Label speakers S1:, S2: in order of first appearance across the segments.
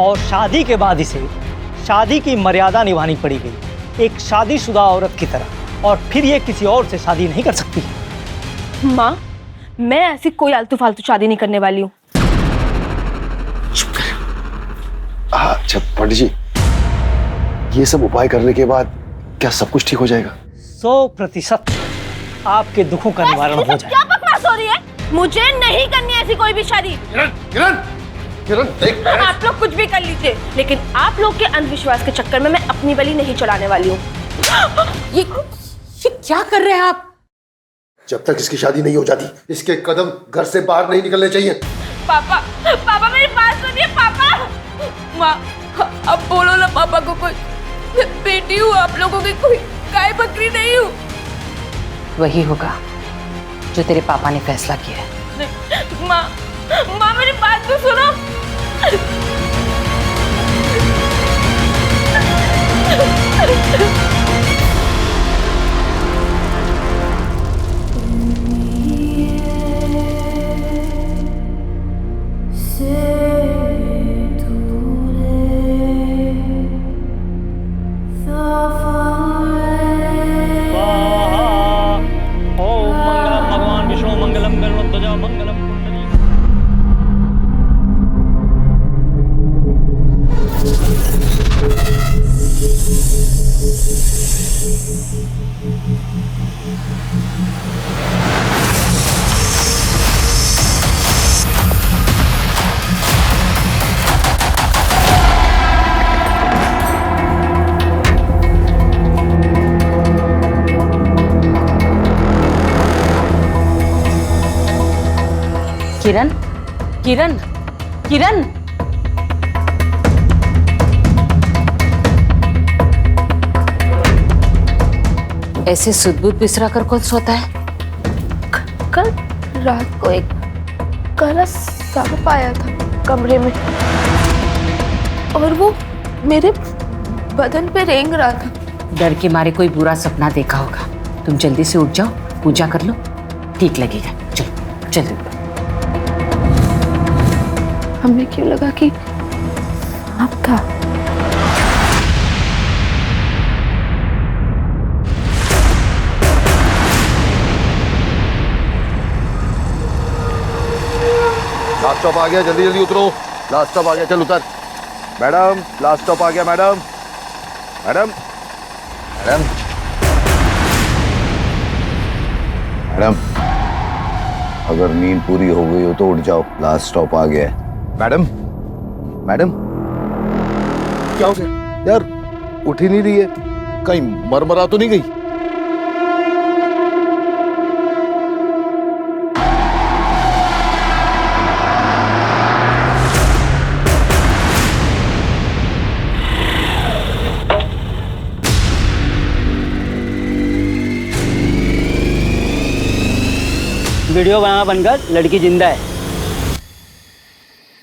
S1: और शादी के बाद इसे शादी की मर्यादा निभानी पड़ेगी, एक शादीशुदा औरत की तरह, और फिर ये किसी और से शादी नहीं कर सकती।
S2: माँ, मैं ऐसी कोई आलतू फालतू शादी नहीं करने वाली हूँ।
S3: अच्छा पंडित जी, ये सब उपाय करने के बाद क्या सब कुछ ठीक हो जाएगा?
S1: 100% आपके दुखों का निवारण हो जाएगा।
S2: क्या बकवास हो रही है? मुझे नहीं करनी ऐसी कोई भी शादी।
S3: किरण, देख,
S2: आप लोग कुछ भी कर लीजिए, लेकिन आप लोग के अंधविश्वास के चक्कर में मैं अपनी बलि नहीं चढ़ाने वाली हूँ।
S4: ये क्या कर रहे हैं आप?
S3: जब तक इसकी शादी नहीं हो जाती, इसके कदम घर से बाहर नहीं निकलने चाहिए।
S2: पापा, पापा मेरी बात सुनिए पापा। माँ, अब बोलो ना पापा को, कोई बेटी हूँ आप लोगों की, कोई गाय बकरी नहीं हूँ।
S5: वही होगा जो तेरे पापा ने फैसला किया है।
S2: माँ, माँ मेरी बात तो सुनो।
S1: ओम मंगलम भगवान विष्णु मंगलम गरुड़ध्वजा मंगलम कुंडली।
S5: किरण, किरण, किरण, ऐसे सुध-बुध बिसरा कर कौन सोता है?
S6: कल रात को एक काला सांप आया था कमरे में, और वो मेरे बदन पे रेंग रहा था।
S5: डर के मारे कोई बुरा सपना देखा होगा। तुम जल्दी से उठ जाओ, पूजा कर लो, ठीक लगेगा। चलो चलो।
S6: हमें क्यों लगा कि सांप था?
S3: लास्ट स्टॉप आ गया, जल्दी जल्दी उतरो। लास्ट स्टॉप आ गया, चल उतर। मैडम, लास्ट स्टॉप आ गया। मैडम, मैडम, मैडम, मैडम, अगर नींद पूरी हो गई हो तो उठ जाओ, लास्ट स्टॉप आ गया है। मैडम, मैडम, क्या हो गया यार? उठ ही नहीं रही है, कहीं मरमरा तो नहीं गई?
S7: वीडियो बना बनकर लड़की जिंदा है।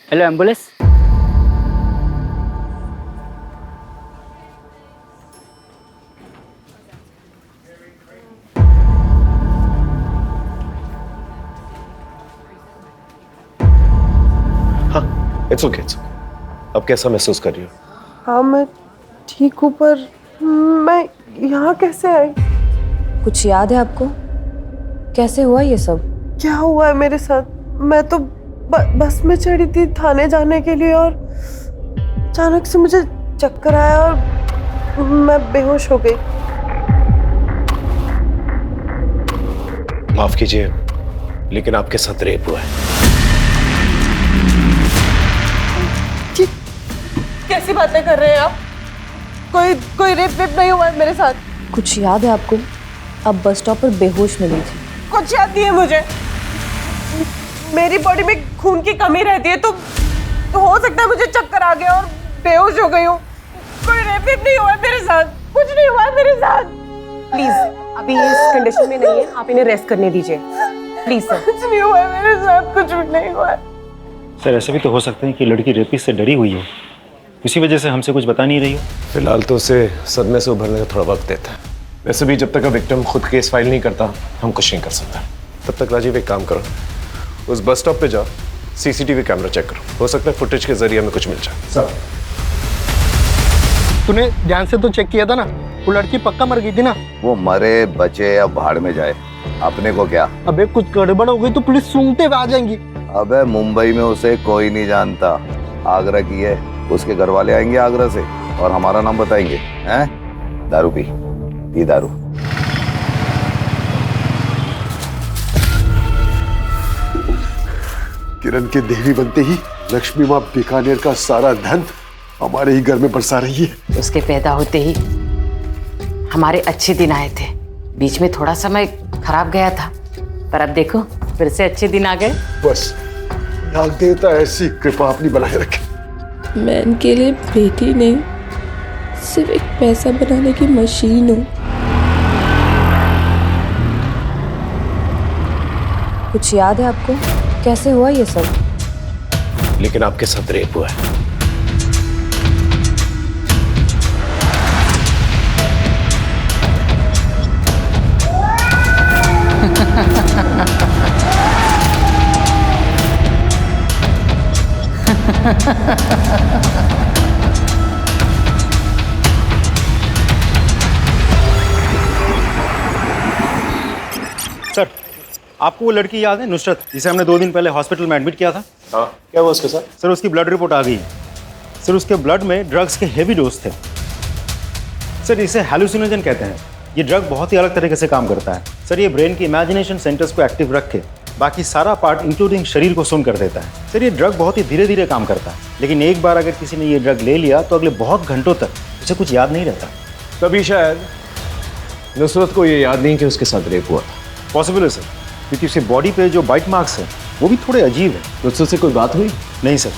S7: Hello ambulance.
S8: हाँ, इट्स ओके। अब कैसा महसूस कर रही हो?
S4: हाँ, मैं ठीक हूँ, पर मैं यहाँ कैसे आई?
S2: कुछ याद है आपको? कैसे हुआ ये सब?
S4: क्या हुआ है मेरे साथ? मैं तो बस में चढ़ी थी थाने जाने के लिए, और अचानक से मुझे चक्कर आया और मैं बेहोश हो गई।
S8: माफ कीजिए, लेकिन आपके साथ रेप हुआ है।
S4: कैसी बातें कर रहे हैं आप? कोई रेप नहीं हुआ है मेरे साथ।
S2: कुछ याद है आपको? अब बस स्टॉप पर बेहोश मिली थी।
S4: कुछ याद नहीं है मुझे। मेरी बॉडी में खून की कमी रहती है, तो हो सकता है मुझे चक्कर आ गया और बेहोश हो गई हूँ। कोई रेप नहीं हुआ है मेरे साथ, कुछ नहीं हुआ है मेरे साथ। प्लीज, अभी ये इस कंडीशन में नहीं है, आप इन्हें रेस्ट करने दीजिए प्लीज सर। कुछ नहीं हुआ है मेरे साथ, कुछ भी नहीं हुआ है।
S9: सर, ऐसा भी तो हो सकता है कि लड़की रेपिस्ट से डरी हुई हो, इसी वजह से हमसे कुछ बता नहीं रही हो।
S8: फिलहाल तो उसे सदमे से उभरने का थोड़ा वक्त देता है। वैसे भी जब तक विक्टिम खुद केस फाइल नहीं करता, हम कुछ नहीं कर सकते। तब तक राजीव एक काम करो, उस बस स्टॉप पे जाओ, सीसीटीवी कैमरा चेक करो, हो सकता है फुटेज के जरिए हमें कुछ मिल जाए।
S10: सर
S11: तूने ध्यान से तो चेक किया था ना, वो लड़की पक्का मर गई थी ना।
S3: वो मरे बचे या भाड़ में जाए, अपने को क्या।
S11: अबे कुछ गड़बड़ हो गई तो पुलिस सूंघते हुए आ जाएंगी।
S3: अबे मुंबई में उसे कोई नहीं जानता, आगरा की है, उसके घर वाले आएंगे आगरा से और हमारा नाम बताएंगे। हैं? दारू पी, ये दारू।
S10: किरण के देवी बनते ही लक्ष्मी माँ बीकानेर का सारा धन हमारे ही घर में बरसा रही है।
S5: उसके पैदा होते ही हमारे अच्छे दिन आए थे, बीच में थोड़ा समय खराब गया था, पर अब देखो फिर से अच्छे दिन आ गए।
S10: बस नाग देवता ऐसी कृपा अपनी बनाए रखे।
S6: मैं इनके लिए बेटी नहीं, सिर्फ एक पैसा बनाने की मशीन हूँ।
S4: कुछ याद है आपको कैसे हुआ ये सब?
S8: लेकिन आपके साथ रेप हुआ है।
S9: सर, आपको वो लड़की याद है नुसरत, जिसे हमने 2 दिन पहले हॉस्पिटल में एडमिट किया था?
S8: हाँ, क्या हुआ उसके साथ?
S9: सर उसकी ब्लड रिपोर्ट आ गई। सर उसके ब्लड में ड्रग्स के हेवी डोज थे। सर इसे हैलुसिनोजन कहते हैं। ये ड्रग बहुत ही अलग तरीके से काम करता है। सर ये ब्रेन की इमेजिनेशन सेंटर्स को एक्टिव रख के बाकी सारा पार्ट इंक्लूडिंग शरीर को सुन कर देता है। सर ये ड्रग बहुत ही धीरे धीरे काम करता है, लेकिन एक बार अगर किसी ने ये ड्रग ले लिया तो अगले बहुत घंटों तक उसे कुछ याद नहीं रहता।
S8: तभी शायद नुसरत को ये याद नहीं कि उसके साथ रेप हुआ था।
S9: पॉसिबल है सर, क्योंकि उसके बॉडी पे जो बाइट मार्क्स हैं वो भी थोड़े अजीब है।
S8: नुसरत से कोई बात हुई?
S9: नहीं सर।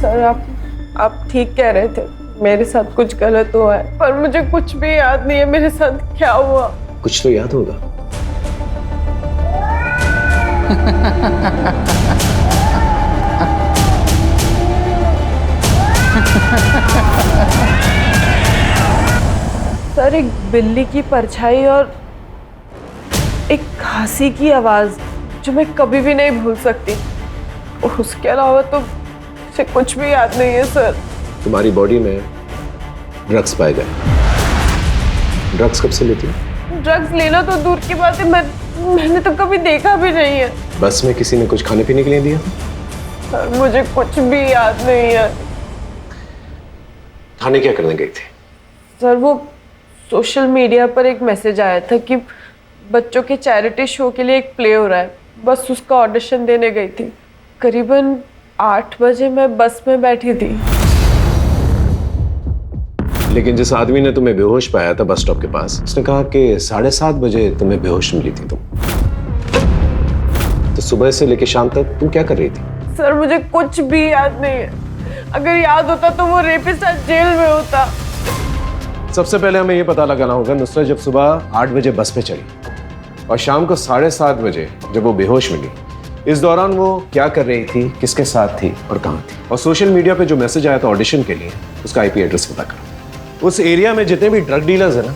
S12: सर आप ठीक कह रहे थे, मेरे साथ कुछ गलत हुआ है, पर मुझे कुछ भी याद नहीं है मेरे साथ क्या हुआ।
S8: कुछ तो याद होगा।
S12: सर एक बिल्ली की परछाई और एक खांसी की आवाज जो मैं कभी भी नहीं भूल सकती, उसके अलावा तो मुझे कुछ भी याद नहीं है सर।
S8: तुम्हारी बॉडी में ड्रग्स पाए गए। ड्रग्स कब से लेती हो?
S12: ड्रग्स लेना तो दूर की बात है, मैंने तो कभी देखा भी नहीं है।
S8: बस में किसी ने कुछ खाने पीने के लिए दिया?
S12: सर मुझे कुछ भी याद नहीं है।
S8: थाने क्या करने गई थी?
S12: सर वो सोशल मीडिया पर एक मैसेज आया था कि बच्चों के चैरिटी शो के लिए एक प्ले हो रहा है, बस उसका ऑडिशन देने गई थी। करीबन 8 बजे मैं बस में बैठी थी।
S8: लेकिन जिस आदमी ने तुम्हें बेहोश पाया था बस स्टॉप के पास, उसने कहा कि 7:30 बजे तुम्हें बेहोश मिली थी तुम। तो सुबह से लेकर शाम तक तुम क्या कर रही थी?
S12: सर मुझे कुछ भी याद नहीं है, अगर याद होता तो वो रेपिस्ट आज जेल में होता।
S8: सबसे पहले हमें ये पता लगाना होगा नुसरत जब सुबह 8 बजे बस पे चली और शाम को 7:30 बजे जब वो बेहोश मिली, इस दौरान वो क्या कर रही थी, किसके साथ थी और कहाँ थी। और सोशल मीडिया पे जो मैसेज आया था ऑडिशन के लिए, उसका IP एड्रेस पता करो। उस एरिया में जितने भी ड्रग डीलर्स हैं ना,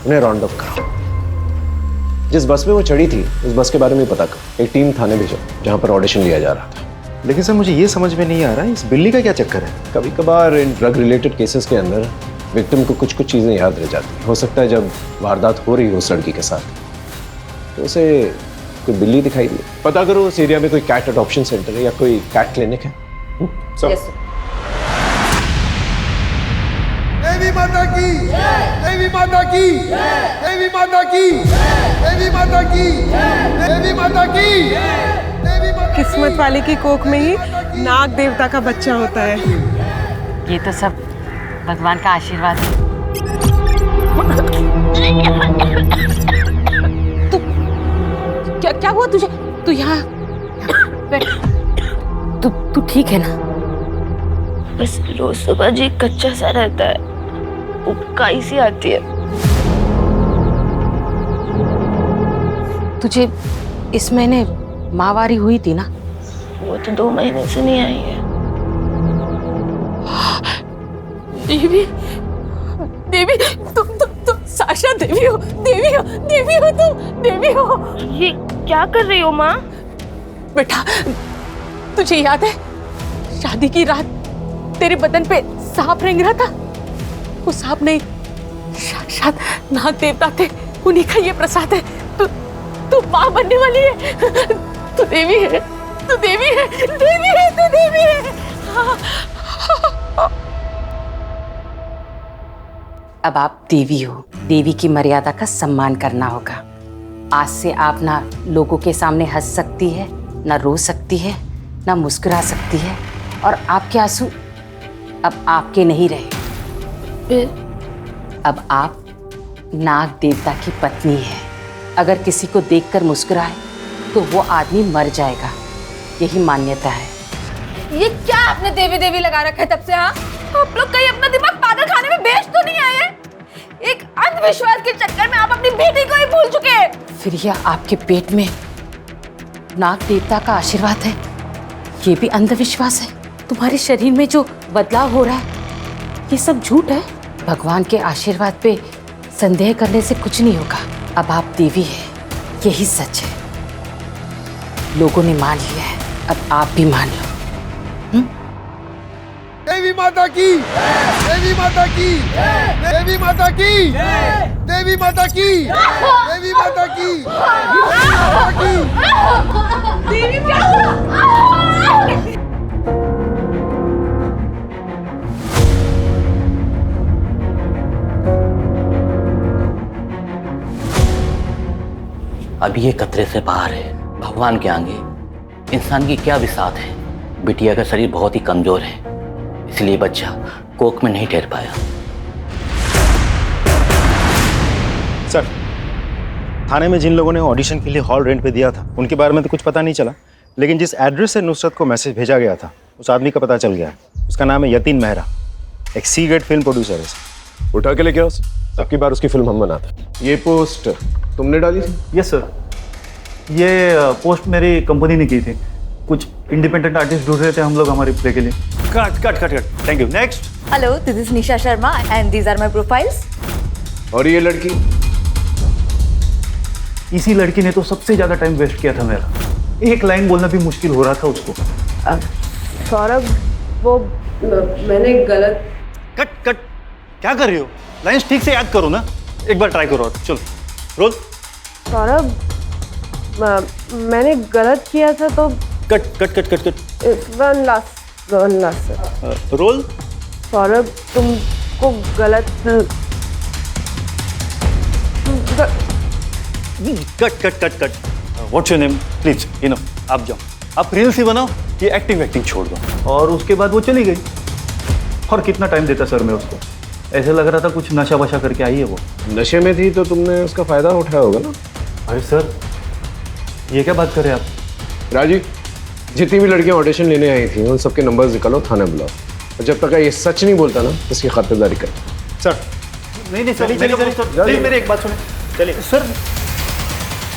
S8: उन्हें राउंड अप करो। जिस बस में वो चढ़ी थी उस बस के बारे में पता करो। एक टीम थाने भेजो जहाँ पर ऑडिशन लिया जा रहा था।
S9: लेकिन सर मुझे ये समझ में नहीं आ रहा है इस बिल्ली का क्या चक्कर है।
S8: कभी कभार इन ड्रग रिलेटेड केसेस के अंदर विक्टिम को कुछ कुछ चीज़ें याद रह जाती हैं। हो सकता है जब वारदात हो रही हो उस लड़की के साथ तो उसे कोई बिल्ली दिखाई दी। पता करो उस एरिया में कोई कैट अडॉप्शन सेंटर है या कोई कैट क्लिनिक है। सब
S10: देवी माता की, देवी माता की, देवी माता की, देवी माता की, देवी माता की, देवी माता।
S12: किस्मत वाले की कोख में ही नाग देवता का बच्चा होता है।
S5: ये तो सब भगवान का आशीर्वाद है। क्या हुआ तुझे? तू यहाँ तू ठीक है ना?
S6: बस रोज सुबह जी कच्चा सा रहता है, उबकाई सी आती है।
S5: तुझे इस महीने माहवारी हुई थी ना?
S6: वो तो 2 महीने से नहीं आई है। देवी देवी तुम
S2: निशाशा देवी हो, देवी हो, देवी हो तुम, देवी हो।
S6: ये क्या कर रही हो माँ?
S2: बेटा, तुझे याद है शादी की रात तेरे बदन पे सांप रेंग रहा था? वो सांप नहीं, साक्षात नाग देवता थे, उन्हीं का ये प्रसाद है। तू माँ बनने वाली है, तू देवी है, तू देवी है, देवी है, तू देवी है।
S5: अब आप देवी हो, देवी की मर्यादा का सम्मान करना होगा। आज से आप ना लोगों के सामने हंस सकती है, ना रो सकती है, ना मुस्कुरा सकती है, और आपके आंसू अब आपके नहीं रहे। अब आप नाग देवता की पत्नी है। अगर किसी को देखकर मुस्कुराए तो वो आदमी मर जाएगा, यही मान्यता है।
S6: ये क्या आपने देवी देवी लगा रखा है तब से? हाँ, आप लोग कहीं अपना दिमाग पागल खाने में बेच तो नहीं आए? एक अंधविश्वास के चक्कर में आप अपनी बेटी को ही भूल चुके हैं।
S5: फिर यह आपके पेट में नाग देवता का आशीर्वाद है, ये भी अंधविश्वास है। तुम्हारे शरीर में जो बदलाव हो रहा है ये सब झूठ है। भगवान के आशीर्वाद पे संदेह करने से कुछ नहीं होगा। अब आप देवी है, यही सच है। लोगों ने मान लिया है, अब आप भी मान लो।
S10: देवी माता की, देवी माता की, देवी माता की, देवी माता की, देवी माता की, देवी माता की।
S13: अभी ये खतरे से बाहर है। भगवान के आगे इंसान की क्या विसात है। बिटिया का शरीर बहुत ही कमजोर है, इसलिए बच्चा कोख में नहीं ठहर पाया।
S9: सर, थाने में जिन लोगों ने ऑडिशन के लिए हॉल रेंट पे दिया था उनके बारे में तो कुछ पता नहीं चला, लेकिन जिस एड्रेस से नुसरत को मैसेज भेजा गया था उस आदमी का पता चल गया है। उसका नाम है यतीन मेहरा, एक सी ग्रेड फिल्म प्रोड्यूसर है।
S8: उठा के लेके आओ सर, सबकी बार उसकी फिल्म हम बनाते। ये पोस्ट तुमने डाली थी?
S14: यस सर, ये पोस्ट मेरी कंपनी ने की थी। कुछ इंडिपेंडेंट आर्टिस्ट ढूंढ रहे थे हम लोग हमारे प्ले के लिए।
S9: Cut cut cut cut, thank you. Next.
S15: Hello, this is Nisha Sharma and these are my profiles.
S8: और ये लड़की?
S14: इसी लड़की ने तो सबसे ज्यादा टाइम वेस्ट किया था मेरा। एक लाइन बोलना भी मुश्किल हो रहा था उसको।
S4: सौरभ, वो मैंने गलत।
S14: कट कट, क्या कर रही हो? लाइंस ठीक से याद करो ना, एक बार ट्राई करो। चलो रोल।
S4: सौरभ, मैंने गलत किया था तो।
S14: Cut cut cut cut cut.
S4: One last
S14: roll.
S4: Saurabh, तुमको गलत।
S14: Cut cut cut cut. What's your name please? You know, आप जाओ, आप रील्स ही बनाओ, ये एक्टिंग छोड़ दो। और उसके बाद वो चली गई। और कितना टाइम देता सर मैं उसको? ऐसे लग रहा था कुछ नशा वशा करके आई है वो।
S8: नशे में थी तो तुमने उसका फायदा उठाया होगा ना।
S14: अरे सर, ये क्या बात कर रहे हैं आप?
S8: राजीव, जितनी भी लड़कियां ऑडिशन लेने आई थी उन सबके नंबर्स निकालो, थाने बुलाओ, और जब तक ये सच नहीं बोलता ना इसकी खातिरदारी कर।
S14: सर नहीं सर, चलिए मेरी एक बात सुने। चलिए सर।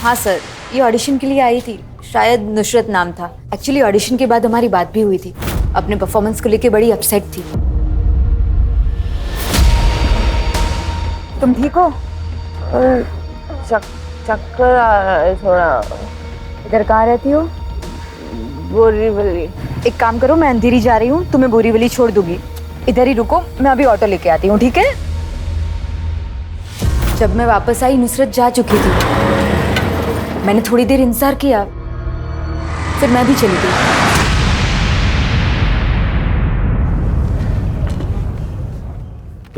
S15: हाँ सर, ये ऑडिशन के लिए आई थी, शायद नुसरत नाम था। एक्चुअली ऑडिशन के बाद हमारी बात भी हुई थी। अपने परफॉर्मेंस को लेके बड़ी अपसेट थी। तुम ठीक हो?
S4: चक्कर आ रहा है थोड़ा।
S15: इधर कहाँ रहती हो?
S4: बोरीवली।
S15: एक काम करो, मैं अंधेरी जा रही हूँ, तुम्हें बोरीवली छोड़ दूंगी। इधर ही रुको, मैं अभी ऑटो लेके आती हूँ, ठीक है? जब मैं वापस आई नुसरत जा चुकी थी। मैंने थोड़ी देर इंतजार किया, फिर मैं भी चली गई।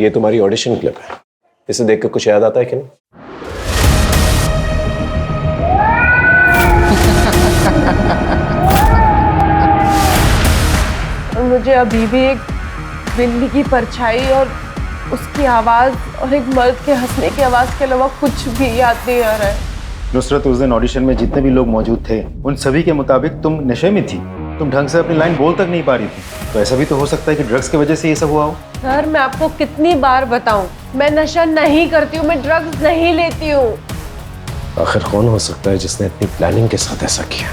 S8: ये तुम्हारी ऑडिशन क्लिप है, इसे देख कर कुछ याद आता है कि नहीं?
S4: मुझे अभी भी एक बिल्ली की परछाई और उसकी आवाज और एक मर्द के हंसने की आवाज के अलावा कुछ भी याद नहीं आ रहा है।
S9: नुसरत, उस दिन ऑडिशन में जितने भी लोग मौजूद थे उन सभी के मुताबिक तुम नशे में थी। तुम ढंग से अपनी लाइन बोल तक नहीं पा रही थी। तो ऐसा भी तो हो सकता है कि ड्रग्स की वजह से ये सब हुआ हो।
S4: सर, मैं आपको कितनी बार बताऊं, मैं नशा नहीं करती हूँ, मैं ड्रग्स नहीं लेती हूँ।
S8: आखिर कौन हो सकता है जिसने इतनी प्लानिंग के साथ ऐसा किया?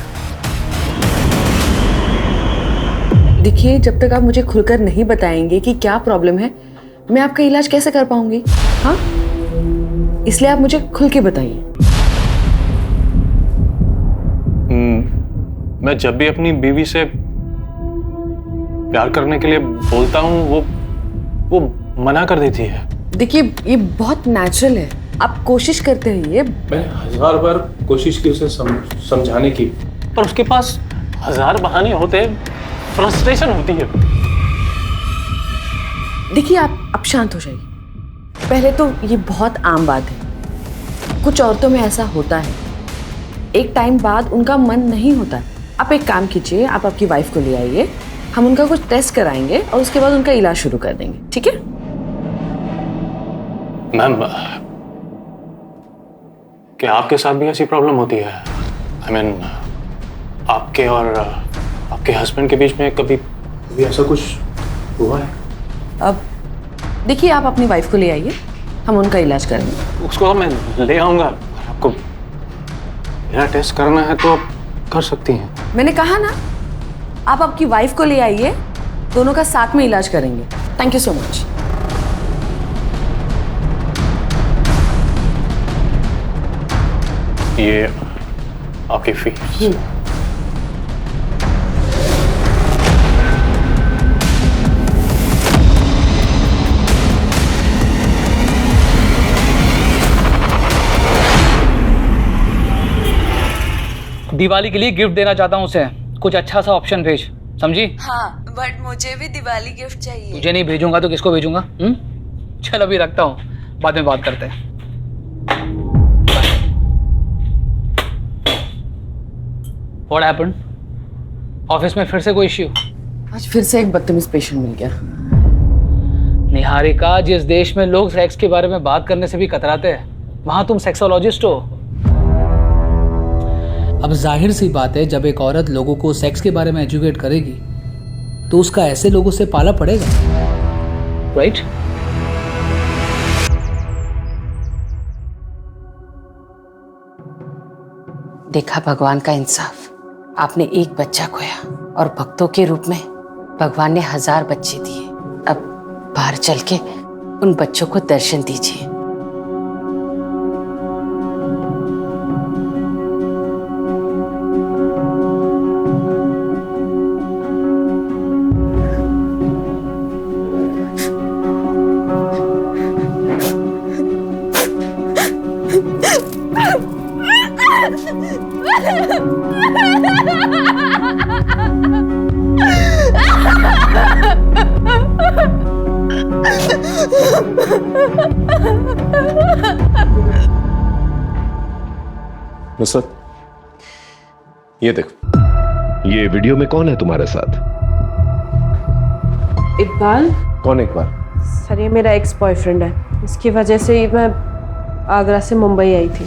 S4: देखिए, जब तक आप मुझे खुलकर नहीं बताएंगे कि क्या प्रॉब्लम है, मैं आपका इलाज कैसे कर पाऊंगी? हाँ, इसलिए आप मुझे खुल के बताइए।
S16: मैं जब भी अपनी बीवी से प्यार करने के लिए बोलता हूँ वो मना कर देती है।
S4: देखिए ये बहुत नेचुरल है, आप कोशिश करते रहिए।
S16: मैं 1000 बार कोशिश की उसे समझाने की, पर उसके पास 1000 बहाने होते, फ्रस्ट्रेशन होती है।
S4: देखिए आप शांत हो जाइए। पहले तो ये बहुत आम बात है, कुछ औरतों में ऐसा होता है, एक टाइम बाद उनका मन नहीं होता। आप एक काम कीजिए, आप आपकी वाइफ को ले आइए, हम उनका कुछ टेस्ट कराएंगे और उसके बाद उनका इलाज शुरू कर देंगे, ठीक है?
S16: मैम, क्या आपके साथ भी ऐसी प्रॉब्लम होती है? I mean, आपके और आपके हस्बैंड के बीच में कभी ऐसा कुछ हुआ है?
S4: अब देखिए आप अपनी वाइफ को ले आइए, हम उनका इलाज करेंगे।
S16: उसको तो मैं ले आऊंगा, आपको मेरा टेस्ट करना है तो आप कर सकती हैं।
S4: मैंने कहा ना, आप आपकी वाइफ को ले आइए, दोनों का साथ में इलाज करेंगे। Thank you so much.
S16: ये आपकी फीस।
S17: दिवाली के लिए गिफ्ट देना चाहता हूँ उसे, कुछ अच्छा सा ऑप्शन भेज, समझी?
S6: हाँ, बट मुझे भी दिवाली गिफ्ट चाहिए।
S17: तुझे नहीं भेजूंगा तो किसको भेजूंगा? चल अभी रखता हूँ, बाद में बात करते हैं। What happened? ऑफिस में फिर से कोई इश्यू?
S4: आज फिर से एक बदतमीज पेशेंट मिल गया।
S17: निहारिका, जिस देश में लोग सेक्स के बारे में बात करने से भी कतराते हैं, वहां तुम सेक्सोलॉजिस्ट हो। अब जाहिर सी बात है, जब एक औरत लोगों को सेक्स के बारे में एजुकेट करेगी तो उसका ऐसे लोगों से पाला पड़ेगा, राइट?
S5: देखा भगवान का इंसाफ, आपने एक बच्चा खोया और भक्तों के रूप में भगवान ने 1000 बच्चे दिए। अब बाहर चल के उन बच्चों को दर्शन दीजिए।
S8: नुसरत, ये देखो, ये वीडियो में कौन है तुम्हारे साथ?
S4: इकबाल।
S8: कौन इकबाल?
S4: सर ये मेरा एक्स बॉयफ्रेंड है, इसकी वजह से ही मैं आगरा से मुंबई आई थी।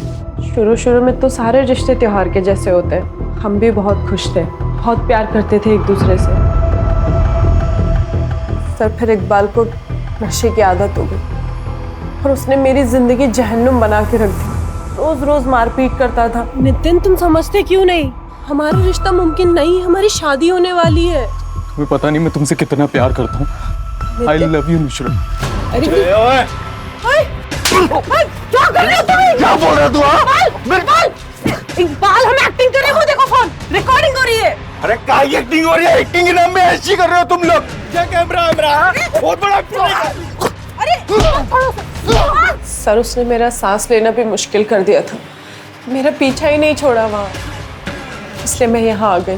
S4: शुरू में तो सारे रिश्ते त्योहार के जैसे होते हैं, हम भी बहुत खुश थे, बहुत प्यार करते थे एक दूसरे से। सर फिर इकबाल को नशे की आदत हो गई और उसने मेरी जिंदगी जहन्नुम बना के रख दी। रोज रोज मारपीट करता था।
S2: नितिन, तुम समझते क्यों नहीं? हमारा रिश्ता मुमकिन नहीं, हमारी शादी होने वाली है।
S16: तुम्हें पता नहीं मैं तुमसे कितना प्यार करता हूँ। I love you, Nusrat.
S2: अरे
S10: क्या कर रहे हो तुम? क्या बोल रहे हो तू?
S2: इकबाल, हम एक्टिंग कर रहे हो, देखो फोन रिकॉर्डिंग हो रही है।
S10: अरे क्या एक्टिंग हो रही है? एक्टिंग के नाम में ऐसी कर रहे हो तुम लोग? क्या कैमरा बहुत बड़ा
S4: सर उसने मेरा सांस लेना भी मुश्किल कर दिया था, मेरा पीछा ही नहीं छोड़ा वहाँ, इसलिए मैं यहाँ आ गई।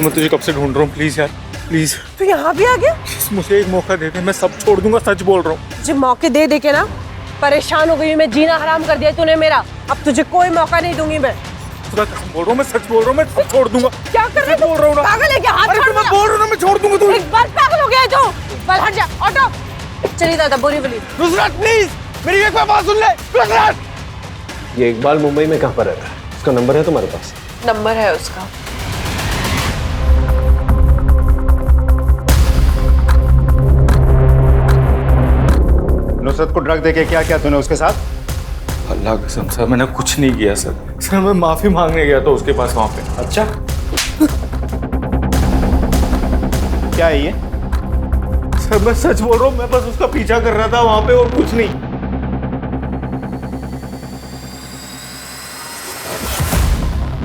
S14: मैं तुझे कब से ढूंढ रहा हूँ, प्लीज यार, प्लीज।
S2: तू यहाँ भी आ गया?
S14: मुझे एक मौका दे दे, मैं सब छोड़ दूंगा, सच बोल रहा हूँ।
S2: तुझे मौके दे दे के ना परेशान हो गई, मैं जीना हराम कर दिया तूने मेरा। अब तुझे कोई मौका नहीं दूंगी मैं।
S14: खुदा कसम बोल रहा हूँ, मैं सच बोल रहा हूँ, मैं सब छोड़ दूंगा।
S2: क्या कर रहे हो?
S14: बोल रहा हूँ ना,
S2: पागल है क्या? हाथ
S14: अरे मैं बोल रहा हूँ, मैं छोड़ दूंगा। तू
S2: एक बार पागल हो गया है तो बल हट जा, ऑटो चलिए दादा, बोरी बोली।
S10: नुसरत प्लीज मेरी एक बार बात सुन ले। नुसरत,
S8: ये इकबाल मुंबई में कहाँ पर रहता है? उसका नंबर है तुम्हारे पास?
S4: नंबर है उसका।
S9: नुसरत को ड्रग देके क्या किया तूने उसके साथ?
S14: अल्लाह कसम सर, मैंने कुछ नहीं किया सर। सर मैं माफी मांगने गया था उसके पास वहाँ पे।
S9: अच्छा क्या है ये?
S14: सर मैं सच बोल रहा हूँ, मैं बस उसका पीछा कर रहा था वहां पे और कुछ नहीं।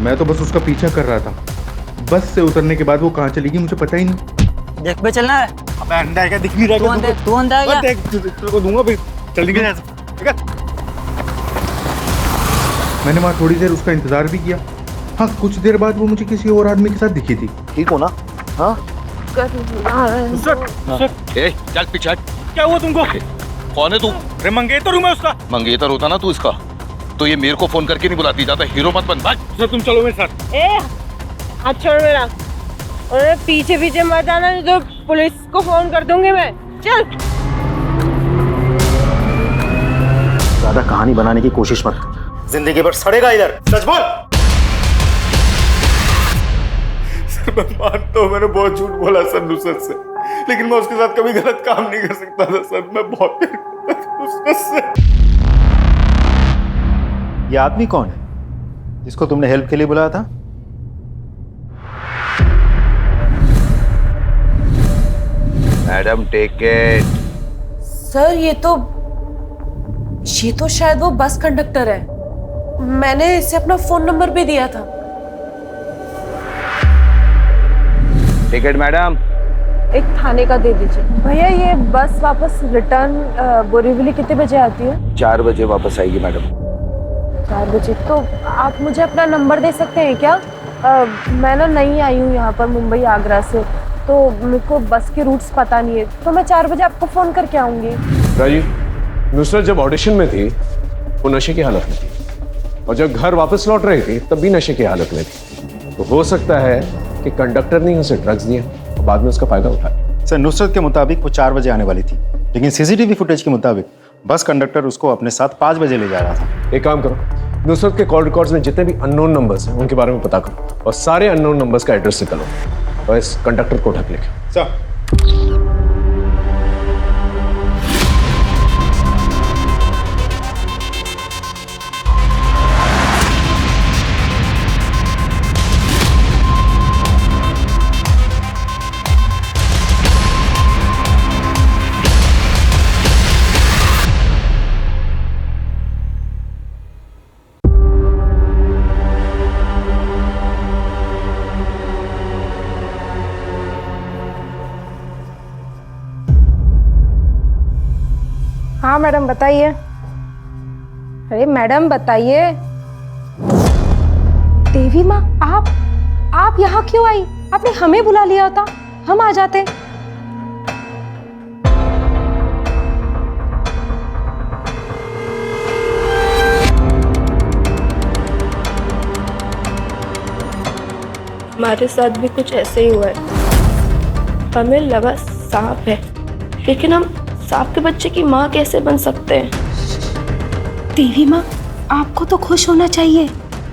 S9: मैं तो बस उसका पीछा कर रहा था। बस से उतरने के बाद वो कहाँ चली गई मुझे पता ही नहीं।
S1: देख पे चलना है।
S9: अबे अंडा क्या दिख नहीं रहा है?
S1: तू अंधा है क्या?
S9: देख तेरे को दूंगा फिर। चली गई ठीक है। मैंने वहाँ थोड़ी देर उसका इंतजार भी किया। हाँ कुछ देर बाद वो मुझे किसी और आदमी के साथ दिखी थी।
S3: ठीक हो ना? हाँ
S14: चल पीछे हट। क्या हुआ तुमको?
S3: कौन है तू?
S14: अरे मंगेतर हूँ मैं उसका।
S3: मंगेतर होता ना तू इसका तो ये मेरे को फोन करके नहीं बुलाती, जाता हीरो मत बन। भाग
S14: सर तुम चलो मेरे साथ।
S12: ए हाथ छोड़ मेरा, और पीछे पीछे मत आना नहीं तो पुलिस को फोन कर दूंगी मैं। चल।
S9: ज्यादा कहानी बनाने की कोशिश मत कर, जिंदगी भर सड़ेगा इधर। सच बोल।
S14: सर मैं मानता हूँ मैंने बहुत झूठ बोला सर नुसरत से, लेकिन मैं उसके साथ कभी गलत काम नहीं कर सकता था सर। मैं बहुत प्यार करता था नुसरत से।
S9: ये आदमी कौन है जिसको तुमने हेल्प के लिए बुलाया था?
S3: Madam take it.
S4: सर ये तो शायद वो बस कंडक्टर है। मैंने इसे अपना फोन नंबर भी दिया था।
S3: Ticket madam.
S6: एक थाने का दे दीजिए भैया। ये बस वापस रिटर्न बोरीवली कितने बजे आती है?
S3: 4 बजे वापस आएगी मैडम।
S6: 4 बजे। तो आप मुझे अपना नंबर दे सकते हैं क्या? मैं ना नई आई हूँ यहाँ पर मुंबई आगरा से, तो मेरे को बस के रूट्स पता नहीं है, तो मैं 4 बजे आपको फोन करके आऊंगी।
S8: राजीव, नुसरत जब ऑडिशन में थी वो नशे की हालत में थी, और जब घर वापस लौट रही थी तब भी नशे की हालत में थी। तो हो सकता है कि कंडक्टर ने उसे ड्रग्स दिया और बाद में उसका फायदा उठाया।
S9: सर नुसरत के मुताबिक वो 4 बजे आने वाली थी, लेकिन सीसीटीवी फुटेज के मुताबिक बस कंडक्टर उसको अपने साथ 5 बजे ले जा रहा था।
S8: एक काम करो, नुसरत के कॉल रिकॉर्ड्स में जितने भी अननोन नंबर्स हैं उनके बारे में पता करो, और सारे अननोन नंबर्स का एड्रेस निकालो और इस कंडक्टर को ढक लिखो।
S9: सर
S6: हाँ मैडम बताइए। अरे मैडम बताइए। देवी माँ आप यहाँ क्यों आई? आपने हमें बुला लिया होता, हम आ जाते। हमारे साथ भी कुछ ऐसे ही हुआ है। हमें लगा सांप है, लेकिन हम सांप के बच्चे की माँ कैसे बन सकते हैं? देवी माँ, आपको तो खुश होना चाहिए।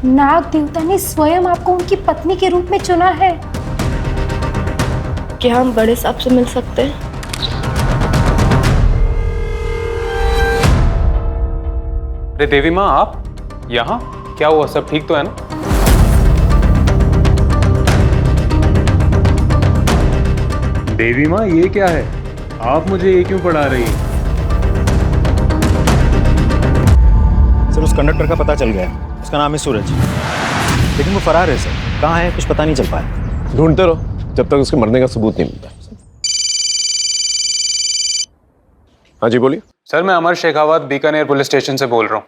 S6: नाग देवता ने स्वयं आपको उनकी पत्नी के रूप में चुना है। क्या हम बड़े सांप से मिल सकते हैं?
S16: अरे देवी माँ, आप यहाँ? क्या हुआ, सब ठीक तो है ना?
S8: देवी माँ ये क्या है? आप मुझे ये क्यों पढ़ा रही हैं?
S9: सर उस कंडक्टर का पता चल गया, उसका नाम है सूरज, लेकिन वो फरार है सर। कहाँ है कुछ पता नहीं चल पाया।
S8: ढूंढते रहो जब तक उसके मरने का सबूत नहीं मिलता। हाँ जी बोलिए।
S16: सर मैं अमर शेखावत बीकानेर पुलिस स्टेशन से बोल रहा हूँ।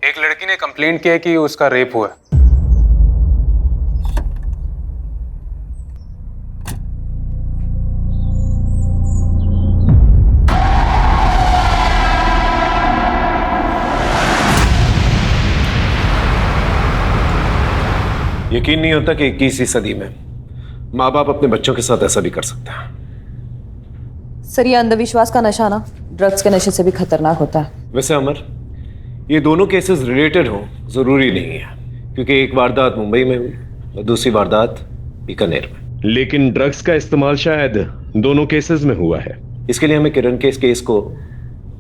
S16: एक लड़की ने कंप्लेंट किया है कि उसका रेप हुआ है।
S8: यकीन नहीं होता कि 21वीं सदी में माँ बाप अपने बच्चों के साथ ऐसा भी कर सकते हैं।
S4: सर ये अंधविश्वास का नशा ना ड्रग्स के नशे से भी खतरनाक होता है।
S8: वैसे अमर, ये दोनों केसेस रिलेटेड हो जरूरी नहीं है, क्योंकि एक वारदात मुंबई में हुई और दूसरी वारदात बीकानेर में। लेकिन ड्रग्स का इस्तेमाल शायद दोनों केसेस में हुआ है। इसके लिए हमें किरण के इस केस को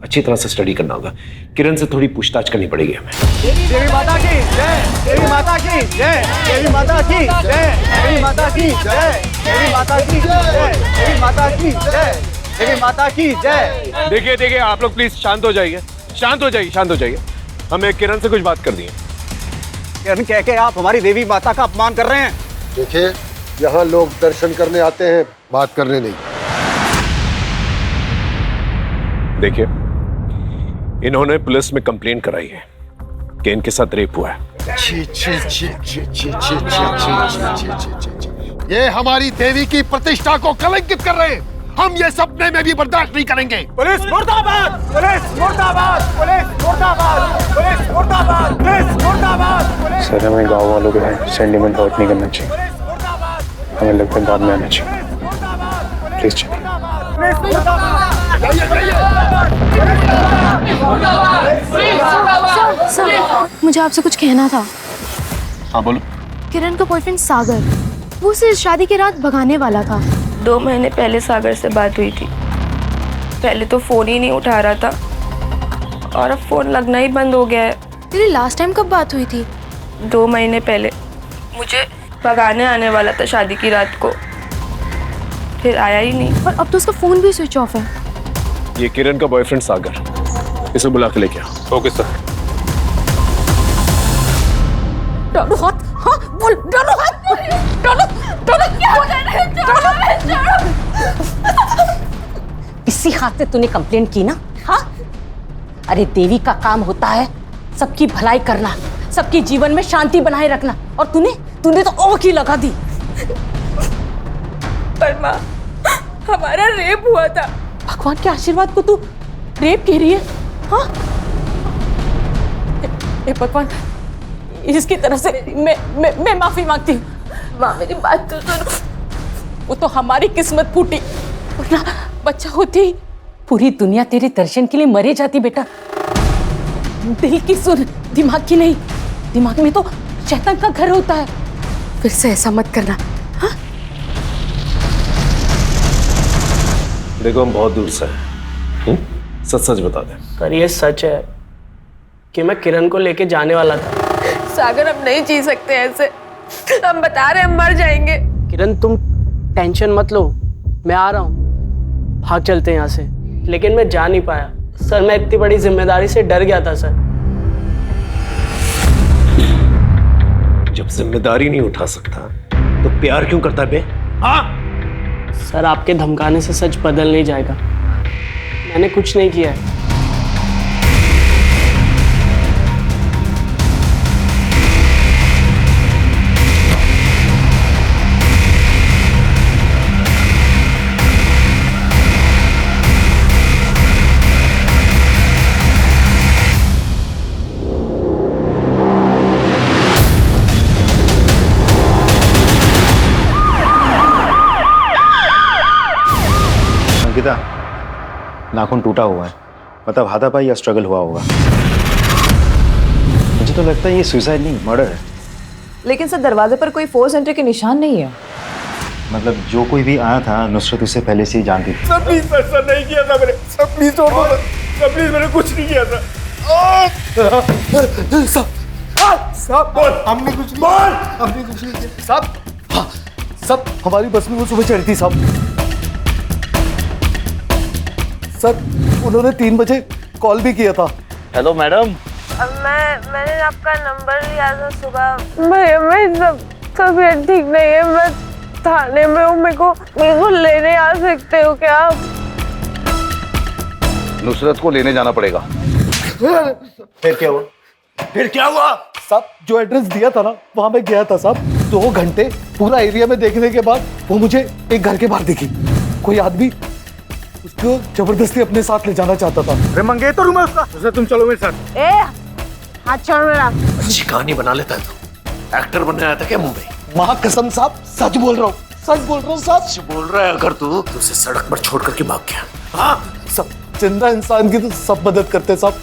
S8: अच्छी तरह से स्टडी करना होगा। किरण से थोड़ी पूछताछ करनी पड़ेगी हमें।
S11: देवी माता की जय, देवी माता की जय, देवी माता की जय, देवी माता की जय, देवी माता की जय, देवी माता की जय। देवी माता की जय।
S8: देखिए देखिए, आप लोग प्लीज शांत हो जाइए, शांत हो जाइए, शांत हो जाइए। हमें किरण से कुछ बात करनी है।
S11: किरण कह के आप हमारी देवी माता का अपमान कर रहे हैं।
S10: देखिए, यहाँ लोग दर्शन करने आते हैं, बात करने नहीं।
S8: देखिए, इन्होंने पुलिस में कंप्लेंट कराई है कि इनके साथ रेप हुआ है।
S10: ये हमारी देवी की प्रतिष्ठा को कलंकित कर रहे हैं। हम ये सपने में भी बर्दाश्त नहीं करेंगे।
S11: पुलिस मुर्दाबाद, पुलिस मुर्दाबाद, पुलिस मुर्दाबाद, पुलिस मुर्दाबाद, पुलिस मुर्दाबाद।
S16: सर, हमें गाँव वालों के सेंटिमेंट हर्ट नहीं करना चाहिए। हमें लगता है बाद में आना चाहिए। प्लीज चलिए।
S6: सर, मुझे आपसे कुछ कहना था।
S16: हाँ बोलो।
S6: किरण का बॉयफ्रेंड सागर, वो उसे शादी की रात भगाने वाला था। 2 महीने पहले सागर से बात हुई थी। पहले तो फोन ही नहीं उठा रहा था और अब फोन लगना ही बंद हो गया है। तेरी लास्ट टाइम कब बात हुई थी? 2 महीने पहले। मुझे भगाने आने वाला था शादी की रात को, फिर आया ही नहीं। और अब तो उसका फोन भी स्विच ऑफ है।
S8: ये किरण का बॉयफ्रेंड सागर, इसे बुला के लेके आओ। Okay sir.
S2: डालो हाथ, हाँ बोल, डालो हाथ, डालो, डालो,
S5: इसी हाथ से तूने कंप्लेंट की ना? हाँ, अरे देवी का काम होता है सबकी भलाई करना, सबके जीवन में शांति बनाए रखना, और तूने तो ओख ही लगा दी।
S6: पर माँ, हमारा रेप हुआ था।
S2: भगवान के आशीर्वाद को तू रेप कह रही है? हाँ, ए भगवान, इसकी तरफ से मैं माफी मांगती हूँ।
S6: माँ, मेरी बात तो सुनो।
S2: वो तो हमारी किस्मत फूटी, वरना बच्चा होती।
S5: पूरी दुनिया तेरे दर्शन के लिए मरे जाती बेटा। दिल की सुन, दिमाग की नहीं। दिमाग में तो शैतान का घर होता है। फिर से ऐसा मत करना। हाँ?
S8: देखो, हम बहुत दूर से हैं। सच सच बता दे।
S7: पर ये सच है कि मैं किरण को लेके जाने वाला था।
S6: सागर, हम नहीं जी सकते ऐसे। हम बता रहे, हम मर जाएंगे।
S7: किरण, तुम टेंशन मत लो, मैं आ रहा हूँ। भाग चलते हैं यहाँ से। लेकिन मैं जा नहीं पाया सर, मैं इतनी बड़ी जिम्मेदारी से डर गया था सर।
S8: जब जिम्मेदारी नहीं उठा सकता तो प्यार क्यों करता है बे? हाँ?
S7: सर, आपके धमकाने से सच बदल नहीं जाएगा। मैंने कुछ नहीं किया है।
S9: अंकिता, नाखून टूटा हुआ है, मतलब हाथापाई या स्ट्रगल हुआ होगा। मुझे तो लगता है ये सुसाइड नहीं, मर्डर है।
S15: लेकिन सर, दरवाजे पर कोई फोर्स एंट्री के निशान नहीं है।
S9: मतलब जो कोई भी आया था, नुसरत उससे पहले से ही जानती थी।
S10: सर प्लीज, सर नहीं किया था मैंने। सर प्लीज छोड़ दो। सर प्लीज, मैंने कुछ नहीं किया था। साहब बोल, हमने कुछ नहीं किया।
S11: सब हमारी बस में वो सुबह चढ़ी थी साहब। सर, उन्होंने 3 बजे कॉल भी किया था।
S14: Hello madam.
S6: मैंने आपका नंबर लिया था सुबह। मैं सब तबीयत ठीक नहीं है, मैं थाने में हूँ। मेरे को लेने आ सकते हो क्या आप?
S3: नुसरत को लेने जाना पड़ेगा।
S11: फिर क्या हुआ? साहब, जो एड्रेस दिया था ना, वहां मैं गया था साहब। 2 घंटे पूरा एरिया में देखने के बाद वो मुझे एक घर के बाहर दिखी। कोई आदमी उसको जबरदस्ती अपने साथ ले जाना चाहता था।
S10: अरे मंगेतर हूँ मैं उसका। उसे तुम चलो मेरे साथ।
S6: ए, हाथ छोड़ मेरा।
S8: अच्छी कहानी बना लेता है तो। एक्टर बनने आया था क्या मुंबई?
S11: माँ कसम साहब, सच बोल रहा हूँ, सच बोल रहा हूँ साहब।
S8: सच बोल रहा है अगर तू उसे सड़क पर छोड़ करके भाग गया। हाँ?
S11: सब जिंदा इंसान की तो सब मदद करते साहब।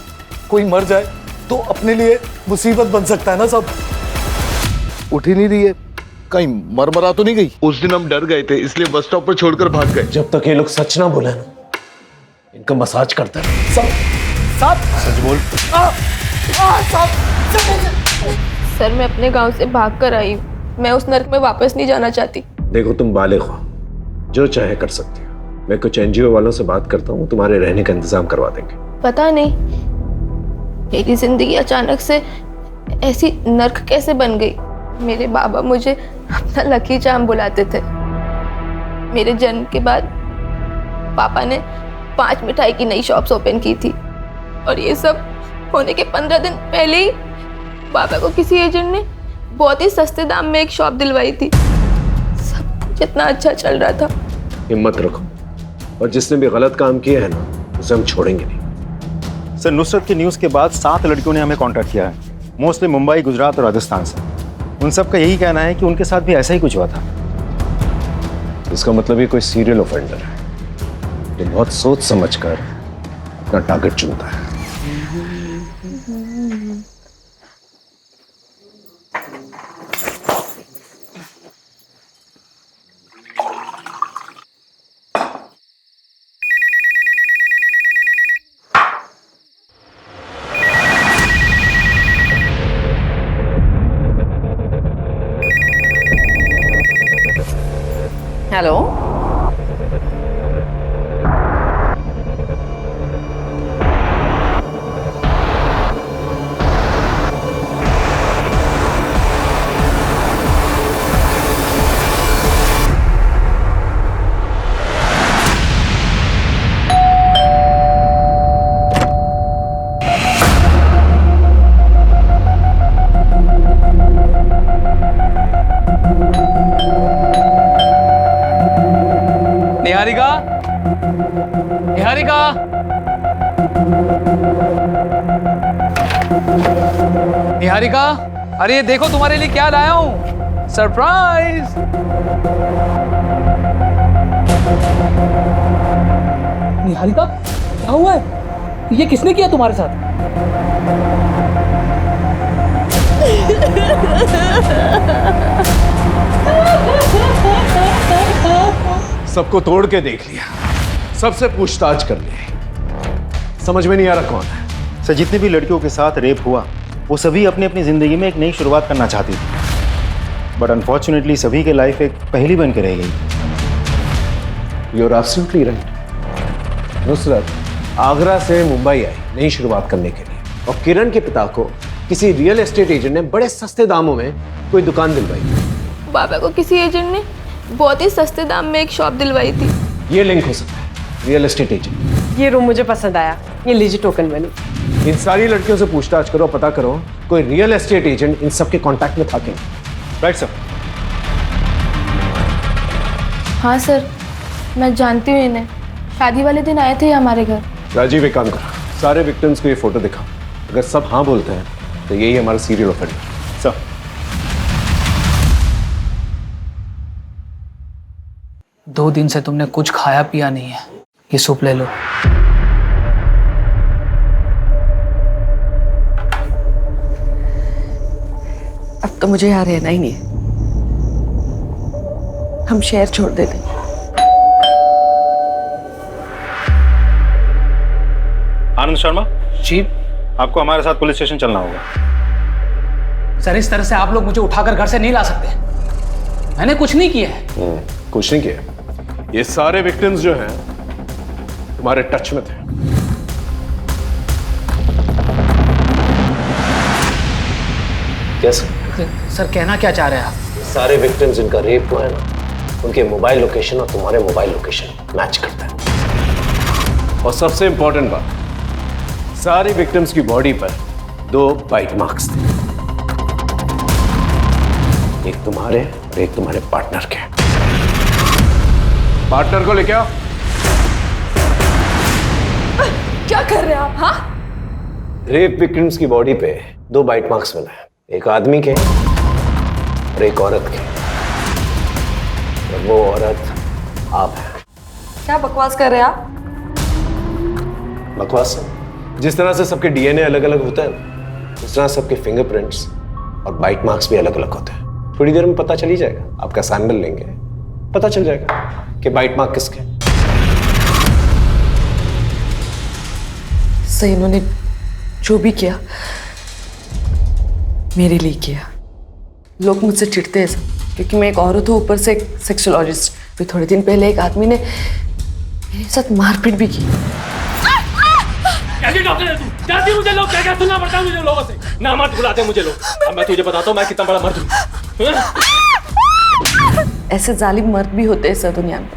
S11: कोई मर जाए तो अपने लिए मुसीबत बन सकता है ना साहब।
S3: उठ ही नहीं रही है, कहीं मरमरा तो नहीं गई? उस दिन हम डर गए थे, इसलिए बस स्टॉप पर छोड़कर भाग गए।
S8: जब तक ये लोग सच ना बोले ना, इनका मसाज करता है।
S11: साहब
S8: सच बोल।
S6: सर, मैं अपने गांव से भाग कर आई हूँ। मैं उस नर्क में वापस नहीं जाना चाहती।
S8: देखो, तुम बालिग हो, जो चाहे कर सकती हो। मैं कुछ एनजीओ वालों से बात करता हूँ, तुम्हारे रहने का इंतजाम करवा देंगे।
S6: पता नहीं मेरी जिंदगी अचानक से ऐसी नर्क कैसे बन गई। मेरे बाबा मुझे अपना लकी चार्म बुलाते थे। मेरे जन्म के बाद पापा ने 5 मिठाई की नई शॉप्स ओपन की थी और ये सब होने के 15 दिन पहले ही पापा को किसी एजेंट ने बहुत ही सस्ते दाम में एक शॉप दिलवाई थी। सब कुछ इतना अच्छा चल रहा था।
S8: हिम्मत रखो, और जिसने भी गलत काम किया है ना, उसे हम छोड़ेंगे नहीं।
S9: सर, नुसरत की न्यूज़ के बाद 7 लड़कियों ने हमें कांटेक्ट किया है, मोस्टली मुंबई, गुजरात और राजस्थान से। उन सब का यही कहना है कि उनके साथ भी ऐसा ही कुछ हुआ था।
S8: इसका मतलब ये कोई सीरियल ऑफेंडर है जो बहुत सोच समझकर अपना टारगेट चुनता है।
S4: हेलो,
S17: निहारिका, निहारिका, निहारिका, अरे ये देखो तुम्हारे लिए क्या लाया हूं, सरप्राइज। निहारिका, क्या हुआ है? ये किसने किया तुम्हारे साथ?
S8: सबको तोड़ के देख लिया, सबसे पूछताछ कर ली, समझ में नहीं आ रहा कौन है।
S9: सर, जितनी भी लड़कियों के साथ रेप हुआ वो सभी अपनी अपनी जिंदगी में एक नई शुरुआत करना चाहती थी, बट अनफॉर्चुनेटली सभी के लाइफ एक पहेली बन के रह गई।
S8: You are absolutely right. Nusrat Agra से मुंबई आई नई शुरुआत करने के लिए, और किरण के पिता को किसी रियल एस्टेट एजेंट ने बड़े सस्ते दामों में कोई दुकान दिलवाई।
S6: बाबा को किसी एजेंट ने बहुत ही सस्ते दाम में एक शॉप दिलवाई थी।
S8: ये लिंक हो सकता है, रियल एस्टेट एजेंट।
S4: ये रूम मुझे पसंद आया, ये लीजिए टोकन मनी।
S8: इन सारी लड़कियों से पूछताछ करो, पता करो कोई रियल एस्टेट एजेंट इन सब के कांटेक्ट में था क्या।
S9: Right sir.
S6: हाँ सर, मैं जानती हूँ इन्हें। शादी वाले दिन आए थे हमारे घर।
S8: राजीव, एक काम करो, सारे विक्टिम्स को ये फोटो दिखाओ, अगर सब हाँ बोलते हैं तो यही हमारा सीरियल ऑफेंडर।
S9: सर।
S17: दो दिन से तुमने कुछ खाया पिया नहीं है, ये सूप ले लो।
S4: अब तो मुझे यहाँ रहना ही नहीं है, हम शहर छोड़ देते।
S9: आनंद शर्मा
S17: जी,
S9: आपको हमारे साथ पुलिस स्टेशन चलना होगा।
S17: सर, इस तरह से आप लोग मुझे उठाकर घर से नहीं ला सकते, मैंने कुछ नहीं किया है।
S8: कुछ नहीं किया। ये सारे विक्टिम्स जो हैं तुम्हारे टच में थे। कैसे?
S17: सर, कहना क्या चाह रहे हैं आप?
S8: सारे विक्टिम्स जिनका रेप हुआ है ना, उनके मोबाइल लोकेशन और तुम्हारे मोबाइल लोकेशन मैच करता है। और सबसे इंपॉर्टेंट बात, सारे विक्टिम्स की बॉडी पर 2 बाइट मार्क्स थे, एक तुम्हारे और एक तुम्हारे पार्टनर के। पार्टनर को लेके आओ।
S6: क्या कर रहे हैं आप? हाँ,
S8: रेप विक्टिम्स की बॉडी पे 2 बाइट मार्क्स मिला है, एक आदमी के और एक औरत के, और वो औरत आप हैं।
S4: क्या बकवास कर रहे हैं आप?
S8: बकवास? जिस तरह से सबके डीएनए अलग अलग होता है ना, उस तरह सबके फिंगरप्रिंट्स और बाइट मार्क्स भी अलग अलग होते हैं। थोड़ी देर में पता चल ही जाएगा, आपका सैंपल लेंगे, पता चल जाएगा कि बाइट मार्क किसके।
S4: सही, इन्होंने जो भी किया मेरे लिए किया। लोग मुझसे चिढ़ते हैं क्योंकि मैं एक औरत हूँ, ऊपर से एक सेक्सोलॉजिस्ट। फिर थोड़े दिन पहले एक आदमी ने
S6: मेरे साथ मारपीट भी की।
S18: कैसे डॉक्टर है तू? जानती मुझे लोग क्या क्या सुनना पड़ता है मुझे लोगों से। ना मत बुलाते मुझे लोग। अब मैं तुझे बताता हूँ मैं कितना बड़ा मर्द हूँ।
S6: ऐसे जालिम मर्द भी होते हैं सर दुनिया में,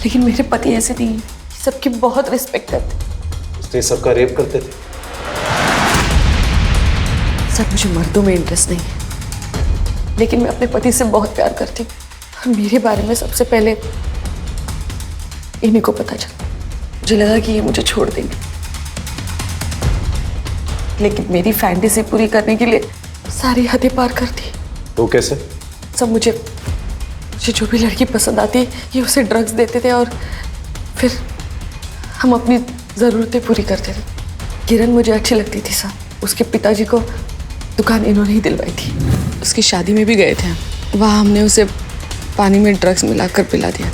S6: लेकिन मेरे पति ऐसे नहीं है। सबकी बहुत रिस्पेक्ट करते।
S8: उसने सबका रेप करते थे।
S6: सर मुझे मर्दों में इंटरेस्ट नहीं है, लेकिन मैं अपने पति से बहुत प्यार करती हूँ। मेरे बारे में सबसे पहले इन्हीं को पता चला। मुझे लगा कि ये मुझे छोड़ देंगे, लेकिन मेरी फैंटेसी पूरी करने के लिए सारी हदें पार कर दी।
S8: तो कैसे?
S6: सब मुझे जो भी लड़की पसंद आती ये उसे ड्रग्स देते थे और फिर हम अपनी ज़रूरतें पूरी करते थे। किरण मुझे अच्छी लगती थी सर। उसके पिताजी को दुकान इन्होंने ही दिलवाई थी। उसकी शादी में भी गए थे, वहाँ हमने उसे पानी में ड्रग्स मिलाकर पिला दिया।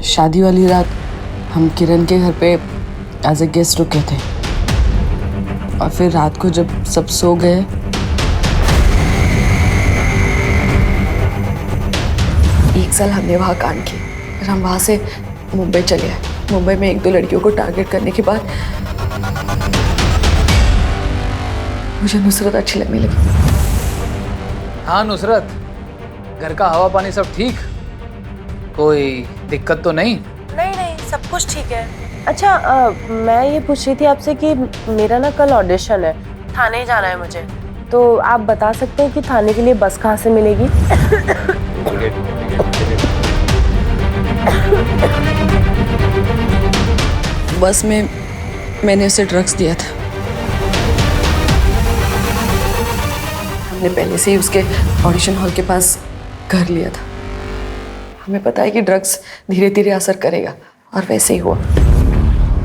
S6: शादी वाली रात हम किरण के घर पे एज ए गेस्ट रुके थे और फिर रात को जब सब सो गए एक साल हमने वहाँ कांड किए। फिर हम वहाँ से मुंबई चले आए। मुंबई में 1-2 लड़कियों को टारगेट करने के बाद मुझे नुसरत अच्छी लगने लगी।
S17: हाँ नुसरत, घर का हवा पानी सब ठीक? कोई दिक्कत तो नहीं?
S4: नहीं, सब कुछ ठीक है। अच्छा मैं ये पूछ रही थी आपसे कि मेरा ना कल ऑडिशन है, थाने जाना है मुझे, तो आप बता सकते हैं कि थाने के लिए बस कहाँ से मिलेगी?
S6: बस में मैंने उसे ड्रग्स दिया था। हमने पहले से ही उसके ऑडिशन हॉल के पास घर लिया था। हमें पता है कि ड्रग्स धीरे धीरे असर करेगा और वैसे ही हुआ।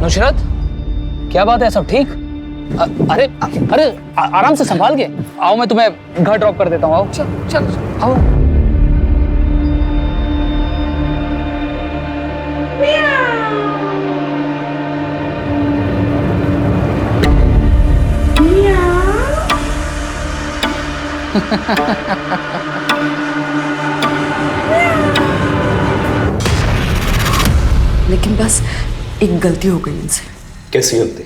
S17: नुसरत, क्या बात है? सब ठीक? अरे अरे आराम से संभाल के आओ, मैं तुम्हें घर ड्रॉप कर देता हूँ। आओ चल आओ।
S6: लेकिन बस एक गलती हो गई इनसे।
S8: कैसी गलती?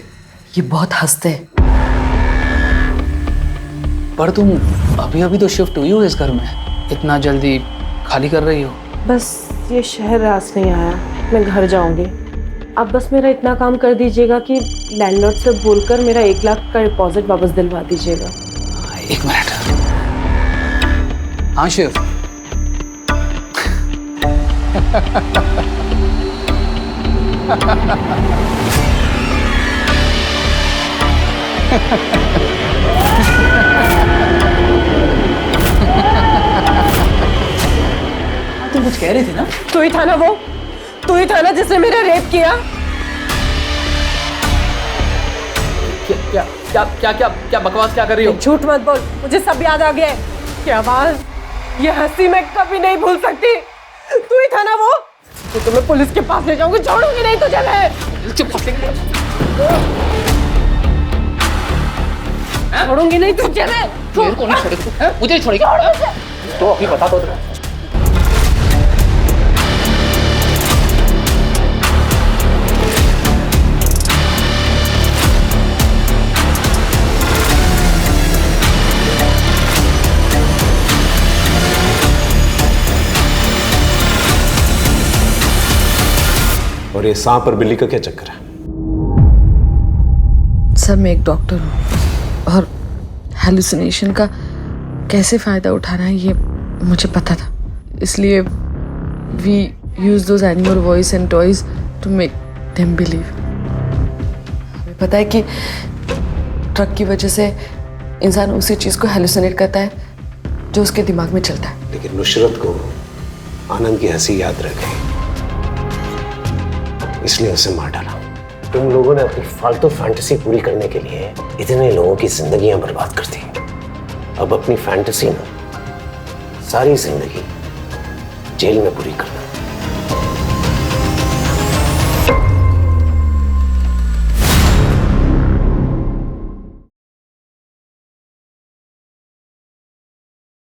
S6: ये बहुत हंसते हैं।
S17: पर तुम अभी अभी तो शिफ्ट हुई हो इस घर में, इतना जल्दी खाली कर रही हो?
S4: बस ये शहर रास नहीं आया, मैं घर जाऊंगी। आप बस मेरा इतना काम कर दीजिएगा कि लैंडलॉर्ड से बोलकर मेरा 1 लाख का डिपॉजिट वापस दिलवा दीजिएगा।
S17: 1 मिनट। हाँ शिव।
S4: तुम कुछ कह रही थी ना? तू ही था ना वो? तू ही था ना जिसने मेरा रेप किया?
S17: क्या बकवास क्या कर रही हो?
S4: झूठ मत बोल, मुझे सब याद आ गया है। क्या आवाज, ये हंसी मैं कभी नहीं भूल सकती। तू ही था ना वो? तो तुम्हें पुलिस के पास ले जाऊंगी, छोड़ूंगी नहीं तुझे मैं। छोड़ूंगी नहीं तुझे मैं।
S17: मुझे छोड़ेगी तो अभी बता दो।
S8: और ये सांप और बिल्ली का क्या चक्कर है?
S6: सर मैं एक डॉक्टर हूँ और हेलुसिनेशन का कैसे फ़ायदा उठाना है ये मुझे पता था, इसलिए we use those animal voice and toys to make them believe. हमें पता है कि ड्रग की वजह से इंसान उसी चीज़ को हेलुसिनेट करता है जो उसके दिमाग में चलता है।
S8: लेकिन नुसरत को आनंद की हंसी याद रह गई, इसलिए उसे मार डाला। तुम लोगों ने अपनी फालतू फैंटेसी पूरी करने के लिए इतने लोगों की जिंदगियां बर्बाद कर दी। अब अपनी फैंटेसी ना सारी जिंदगी जेल में पूरी करना।